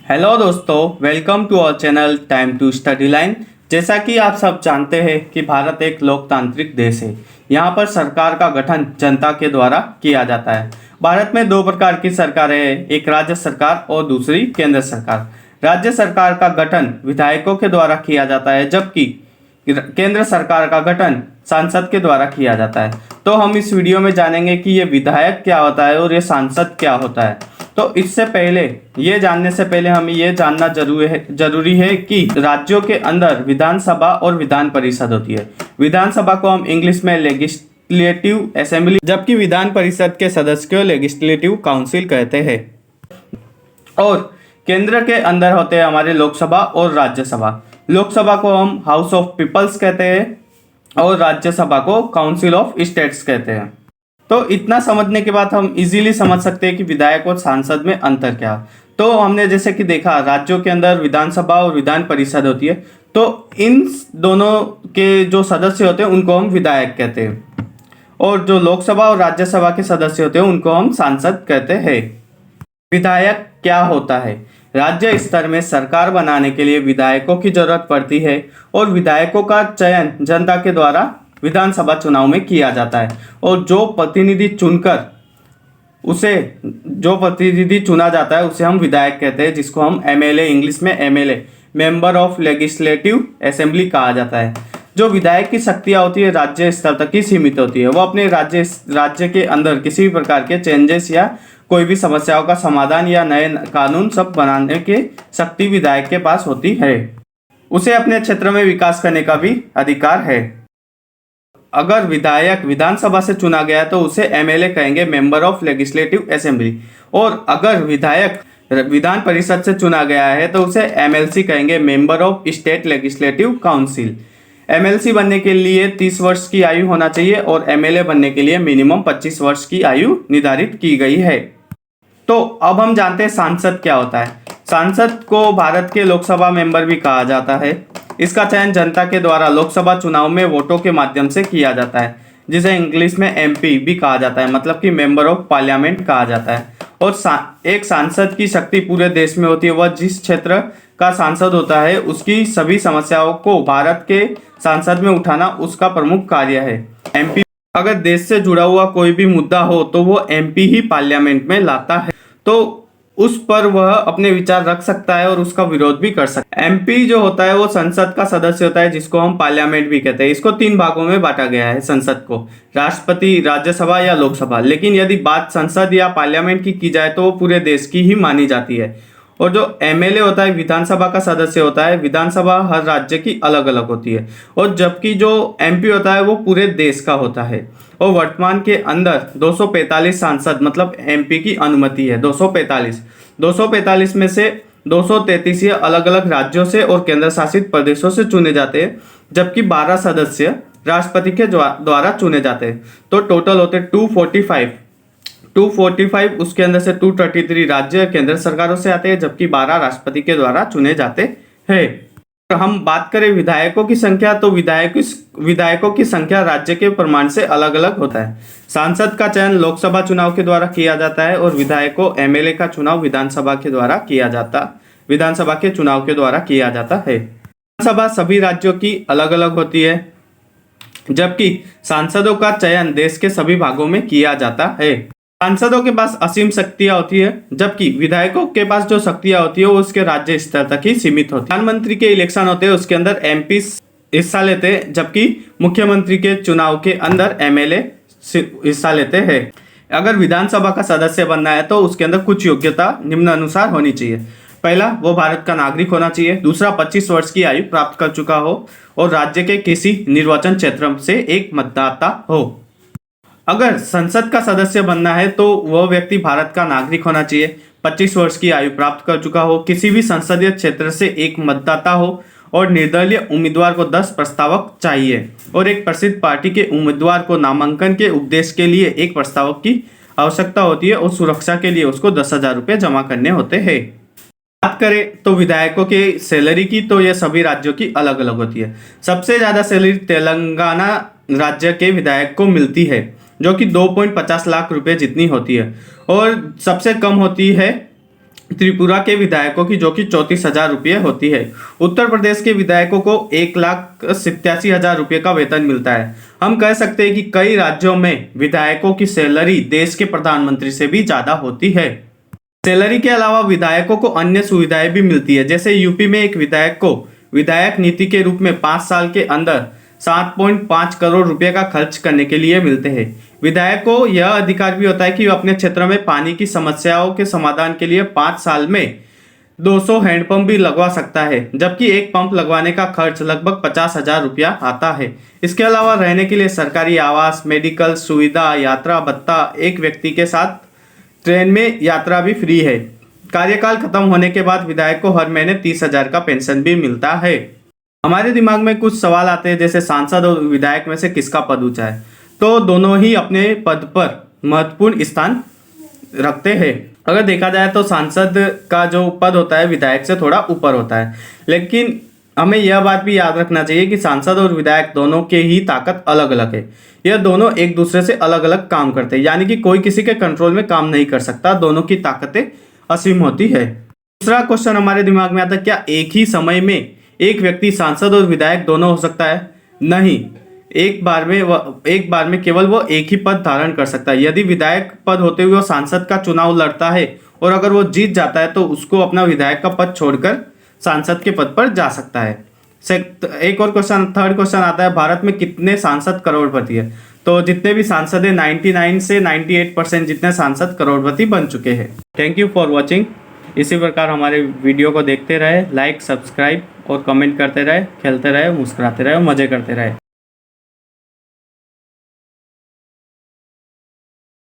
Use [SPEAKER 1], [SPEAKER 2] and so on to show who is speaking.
[SPEAKER 1] Hello दोस्तों, welcome to our channel time to study line. जैसा कि आप सब जानते हैं कि भारत एक लोकतांत्रिक देश है। यहाँ पर सरकार का गठन जनता के द्वारा किया जाता है। भारत में दो प्रकार की सरकारें हैं, एक राज्य सरकार और दूसरी केंद्र सरकार। राज्य सरकार का गठन विधायकों के द्वारा किया जाता है, जबकि केंद्र सरकार का गठन सांसद के द्वारा किया जाता है। तो हम इस वीडियो में जानेंगे कि ये विधायक क्या होता है और ये सांसद क्या होता है। तो इससे पहले, ये जानने से पहले हमें ये जानना जरूरी है कि राज्यों के अंदर विधानसभा और विधान परिषद होती है। विधानसभा को हम इंग्लिश में लेजिस्लेटिव असेंबली, जबकि विधान परिषद के सदस्य को लेजिस्लेटिव काउंसिल कहते हैं। और केंद्र के अंदर होते हैं हमारे लोकसभा और राज्यसभा। लोकसभा को हम हाउस ऑफ पीपल्स कहते हैं और राज्यसभा को काउंसिल ऑफ स्टेट्स कहते हैं। तो इतना समझने के बाद हम इजीली समझ सकते हैं कि विधायक और सांसद में अंतर क्या है। तो हमने जैसे कि देखा, राज्यों के अंदर विधानसभा और विधान परिषद होती है, तो इन दोनों के जो सदस्य होते हैं उनको हम विधायक कहते हैं, और जो लोकसभा और राज्यसभा के सदस्य होते हैं उनको हम सांसद कहते हैं। विधायक क्या होता है? राज्य स्तर में सरकार बनाने के लिए विधायकों की जरूरत पड़ती है, और विधायकों का चयन जनता के द्वारा विधानसभा चुनाव में किया जाता है। और जो प्रतिनिधि चुना जाता है उसे हम विधायक कहते हैं, जिसको हम एमएलए, इंग्लिश में MLA, member of legislative assembly कहा जाता है। जो विधायक की शक्तियां होती है राज्य स्तर तक ही सीमित होती है। वो अपने राज्य के अंदर किसी भी प्रकार के चेंजेस या कोई भी समस्याओं का समाधान या नए कानून सब बनाने की शक्ति विधायक के पास होती है। उसे अपने क्षेत्र में विकास करने का भी अधिकार है। अगर विधायक विधानसभा से चुना गया तो उसे एमएलए कहेंगे, मेंबर ऑफ लेजिस्लेटिव असेंबली। और अगर विधायक विधान परिषद से चुना गया है तो उसे एमएलसी कहेंगे, member of state legislative council. MLC बनने के लिए 30 वर्ष की आयु होना चाहिए और एमएलए बनने के लिए मिनिमम 25 वर्ष की आयु निर्धारित की गई है। तो अब हम जानते हैं सांसद क्या होता है। सांसद को भारत के लोकसभा मेंबर भी कहा जाता है। इसका चयन जनता के द्वारा लोकसभा चुनाव में वोटों के माध्यम से किया जाता है, जिसे इंग्लिश में एमपी भी कहा जाता है, मतलब कि मेंबर ऑफ पार्लियामेंट कहा जाता है। और एक सांसद की शक्ति पूरे देश में होती है। वह जिस क्षेत्र का सांसद होता है उसकी सभी समस्याओं को भारत के सांसद में उठाना उसका प्रमुख कार्य है। एमपी अगर देश से जुड़ा हुआ कोई भी मुद्दा हो तो वो एमपी ही पार्लियामेंट में लाता है, तो उस पर वह अपने विचार रख सकता है और उसका विरोध भी कर सकता है। एमपी जो होता है वो संसद का सदस्य होता है, जिसको हम पार्लियामेंट भी कहते हैं। इसको 3 भागों में बांटा गया है संसद को, राष्ट्रपति, राज्यसभा या लोकसभा। लेकिन यदि बात संसद या पार्लियामेंट की जाए तो वो पूरे देश की ही मानी जाती है। और जो एमएलए होता है, विधानसभा का सदस्य होता है। विधानसभा हर राज्य की अलग अलग होती है, और जबकि जो एमपी होता है वो पूरे देश का होता है। और वर्तमान के अंदर 245 सांसद, मतलब एमपी की अनुमति है 245 में से 233 ये अलग अलग राज्यों से और केंद्र शासित प्रदेशों से चुने जाते हैं, जबकि 12 सदस्य राष्ट्रपति के द्वारा चुने जाते हैं। तो टोटल होते 245। उसके अंदर से 233 राज्य केंद्र सरकारों से आते हैं, जबकि 12 राष्ट्रपति के द्वारा चुने जाते हैं। हम बात करें विधायकों की संख्या, तो विधायकों की संख्या राज्य के प्रमाण से अलग अलग होता है। सांसद का चयन लोकसभा चुनाव के द्वारा किया जाता है, और विधायकों एमएलए का चुनाव विधानसभा के चुनाव के द्वारा किया जाता है। विधानसभा सभी राज्यों की अलग अलग होती है, जबकि सांसदों का चयन देश के सभी भागों में किया जाता है। सांसदों के पास असीम शक्तियां होती है, जबकि विधायकों के पास जो शक्तियां होती है वो उसके राज्य स्तर तक ही सीमित होती है। प्रधानमंत्री के इलेक्शन होते हैं, उसके अंदर एमपी हिस्सा लेते हैं, जबकि मुख्यमंत्री के चुनाव के अंदर एमएलए हिस्सा लेते हैं। अगर विधानसभा का सदस्य बनना है तो उसके अंदर कुछ योग्यता निम्नानुसार होनी चाहिए। पहला, वो भारत का नागरिक होना चाहिए। दूसरा, 25 वर्ष की आयु प्राप्त कर चुका हो और राज्य के किसी निर्वाचन क्षेत्र से एक मतदाता हो। अगर संसद का सदस्य बनना है तो वह व्यक्ति भारत का नागरिक होना चाहिए, 25 वर्ष की आयु प्राप्त कर चुका हो, किसी भी संसदीय क्षेत्र से एक मतदाता हो, और निर्दलीय उम्मीदवार को 10 प्रस्तावक चाहिए, और एक प्रसिद्ध पार्टी के उम्मीदवार को नामांकन के उद्देश्य के लिए एक प्रस्तावक की आवश्यकता होती है, और सुरक्षा के लिए उसको 10,000 रुपये जमा करने होते हैं। बात करें तो विधायकों की सैलरी की, तो यह सभी राज्यों की अलग अलग होती है। सबसे ज्यादा सैलरी तेलंगाना राज्य के विधायक को मिलती है, जो कि 2.50 लाख रुपए जितनी होती है, और सबसे कम होती है त्रिपुरा के विधायकों की, जो कि 34,000 रुपये होती है। उत्तर प्रदेश के विधायकों को 1,87,000 रुपये का वेतन मिलता है। हम कह सकते हैं कि कई राज्यों में विधायकों की सैलरी देश के प्रधानमंत्री से भी ज़्यादा होती है। सैलरी के अलावा विधायकों को अन्य सुविधाएं भी मिलती है। जैसे यूपी में एक विधायक को विधायक नीति के रूप में 5 साल के अंदर 7.5 करोड़ रुपए का खर्च करने के लिए मिलते हैं। विधायक को यह अधिकार भी होता है कि वो अपने क्षेत्र में पानी की समस्याओं के समाधान के लिए 5 साल में 200 हैंडपंप भी लगवा सकता है, जबकि एक पंप लगवाने का खर्च लगभग 50,000 रुपया आता है। इसके अलावा रहने के लिए सरकारी आवास, मेडिकल सुविधा, यात्रा भत्ता, एक व्यक्ति के साथ ट्रेन में यात्रा भी फ्री है। कार्यकाल खत्म होने के बाद विधायक को हर महीने 30,000 का पेंशन भी मिलता है। हमारे दिमाग में कुछ सवाल आते हैं, जैसे सांसद और विधायक में से किसका पद ऊंचा है? तो दोनों ही अपने पद पर महत्वपूर्ण स्थान रखते हैं। अगर देखा जाए तो सांसद का जो पद होता है विधायक से थोड़ा ऊपर होता है, लेकिन हमें यह बात भी याद रखना चाहिए कि सांसद और विधायक दोनों के ही ताकत अलग अलग है। यह दोनों एक दूसरे से अलग अलग काम करते हैं, यानी कि कोई किसी के कंट्रोल में काम नहीं कर सकता। दोनों की ताकतें असीम होती है। दूसरा क्वेश्चन हमारे दिमाग में आता है, क्या एक ही समय में एक व्यक्ति सांसद और विधायक दोनों हो सकता है? नहीं, एक बार में केवल वो एक ही पद धारण कर सकता है। यदि विधायक पद होते हुए वो सांसद का चुनाव लड़ता है और अगर वो जीत जाता है तो उसको अपना विधायक का पद छोड़कर सांसद के पद पर जा सकता है। एक और क्वेश्चन, थर्ड क्वेश्चन आता है, भारत में कितने सांसद करोड़पति है? तो जितने भी सांसद है 99 से 98% जितने सांसद करोड़पति बन चुके हैं। Thank you for watching. इसी प्रकार हमारे वीडियो को देखते रहे, लाइक, सब्सक्राइब और कमेंट करते रहे, खेलते रहे, मुस्कुराते रहे और मज़े करते रहे।